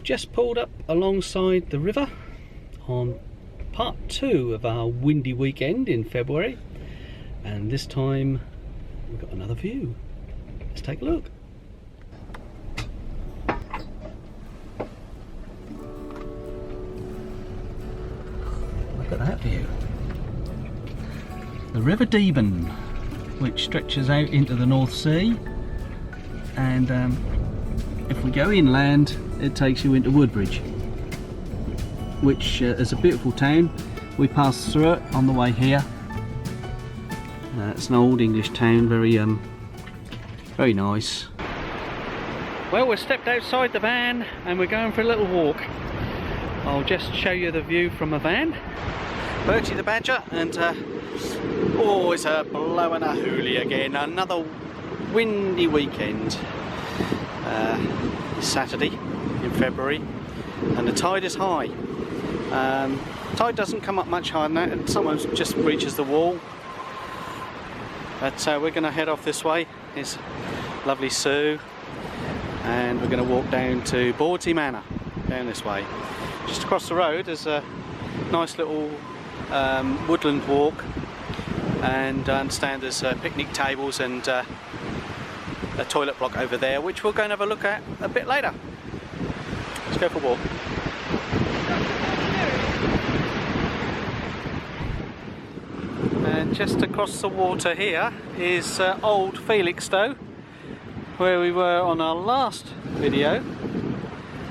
just pulled up alongside the river on part 2 of our windy weekend in February, and this time we've got another view. Let's take a look. Look at that view. The River Deben, which stretches out into the North Sea, and if we go inland it takes you into Woodbridge, which is a beautiful town. We passed through it on the way here. It's an old English town, very nice. Well, we've stepped outside the van and we're going for a little walk. I'll just show you the view from a van. Bawdsey the Badger, and oh, it's a blowing a hoolie again. Another windy weekend. Saturday in February, and the tide is high. Tide doesn't come up much higher than that, and sometimes just reaches the wall. But we're going to head off this way. It's lovely Sue, and we're going to walk down to Bawdsey Manor, down this way. Just across the road there's a nice little woodland walk, and I understand there's picnic tables and a toilet block over there, which we'll go and have a look at a bit later. Let's go for a walk. And just across the water here is Old Felixstowe, where we were on our last video.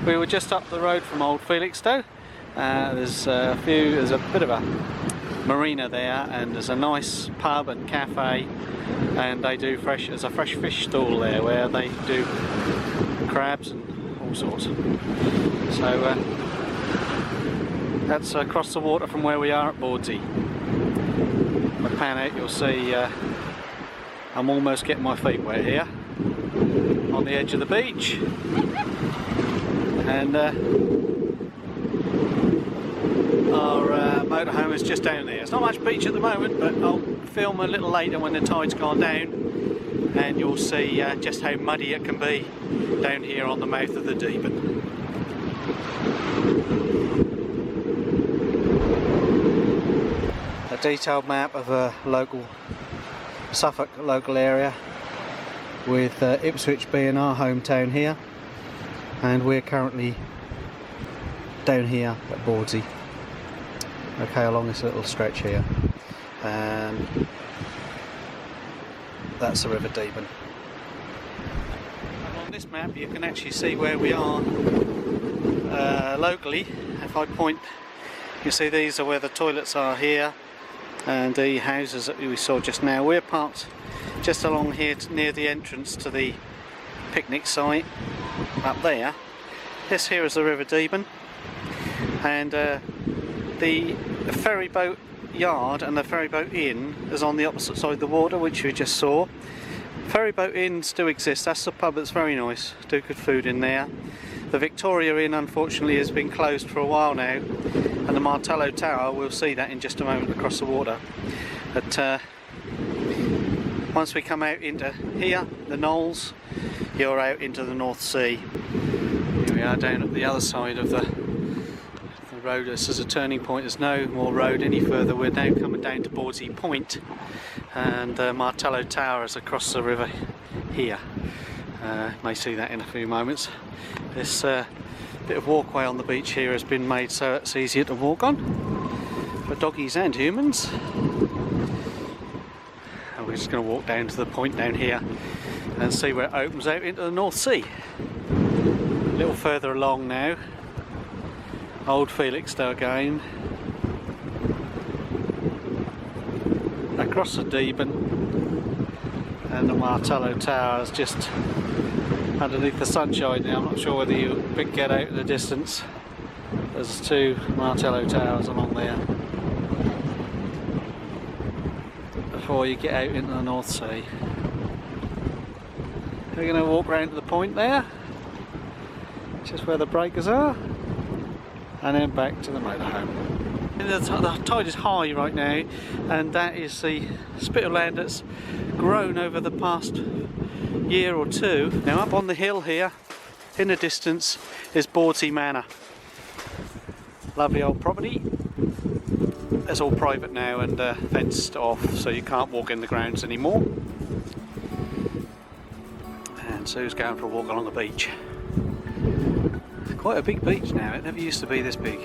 We were just up the road from Old Felixstowe. There's a bit of a marina there, and there's a nice pub and cafe, and they do there's a fresh fish stall there where they do crabs and all sorts. So that's across the water from where we are at Bawdsey. If I pan out, you'll see I'm almost getting my feet wet here on the edge of the beach, and our motorhome is just down there. It's not much beach at the moment, but I'll film a little later when the tide's gone down, and you'll see just how muddy it can be down here on the mouth of the Deben. A detailed map of a Suffolk local area, with Ipswich being our hometown here, and we're currently down here at Bawdsey. Okay, along this little stretch here, and that's the River Deben. On this map you can actually see where we are locally. If I point, you see these are where the toilets are here, and the houses that we saw just now. We're parked just along here near the entrance to the picnic site up there. This here is the River Deben, and the ferry boat yard and the ferry boat inn is on the opposite side of the water, which we just saw. Ferry boat inns do exist. That's the pub that's very nice, do good food in there. The Victoria Inn unfortunately has been closed for a while now, and the Martello Tower, we'll see that in just a moment across the water. But once we come out into here, the Knolls, you're out into the North Sea. Here we are down at the other side of the road. This is a turning point. There's no more road any further. We're now coming down to Bawdsey Point, and Martello Tower is across the river here. You may see that in a few moments. This bit of walkway on the beach here has been made so it's easier to walk on for doggies and humans. And we're just going to walk down to the point down here and see where it opens out into the North Sea. A little further along now, Old Felixstowe again, across the Deben, and the Martello Tower is just underneath the sunshine now. I'm not sure whether you can get out in the distance. There's two Martello Towers along there before you get out into the North Sea. We're going to walk round to the point there, just where the breakers are, and then back to the motorhome. The tide is high right now, and that is the spit of land that's grown over the past year or two. Now up on the hill here in the distance is Bawdsey Manor. Lovely old property. It's all private now and fenced off, so you can't walk in the grounds anymore. And Sue's going for a walk along the beach. Quite a big beach now, it never used to be this big.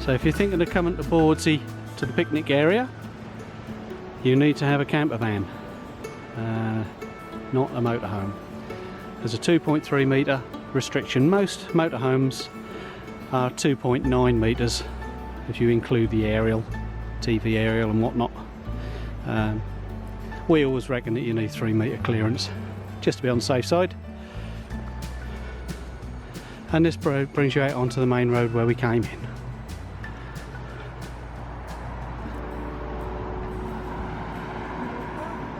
So if you're thinking of coming to Bawdsey to the picnic area, you need to have a camper van, not a motorhome. There's a 2.3 metre restriction. Most motorhomes are 2.9 metres if you include the aerial, TV aerial and whatnot. We always reckon that you need 3 metre clearance just to be on the safe side. And this road brings you out onto the main road where we came in.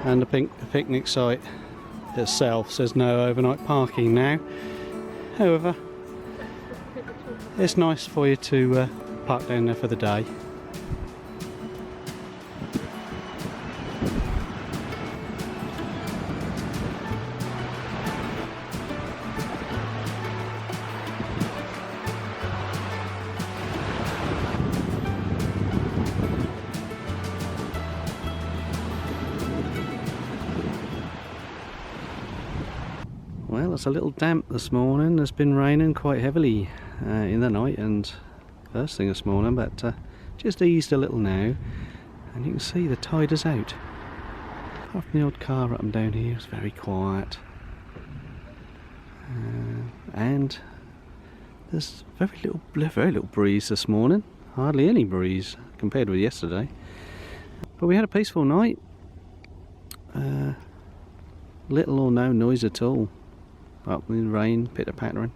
And the picnic site itself says no overnight parking now. However, it's nice for you to park down there for the day. Well, it's a little damp this morning. It's been raining quite heavily in the night and first thing this morning, but just eased a little now, and you can see the tide is out. Apart from the odd car up and down here, it's very quiet, and there's very little breeze this morning. Hardly any breeze compared with yesterday, but we had a peaceful night. Little or no noise at all. Up in the rain, pitter pattering.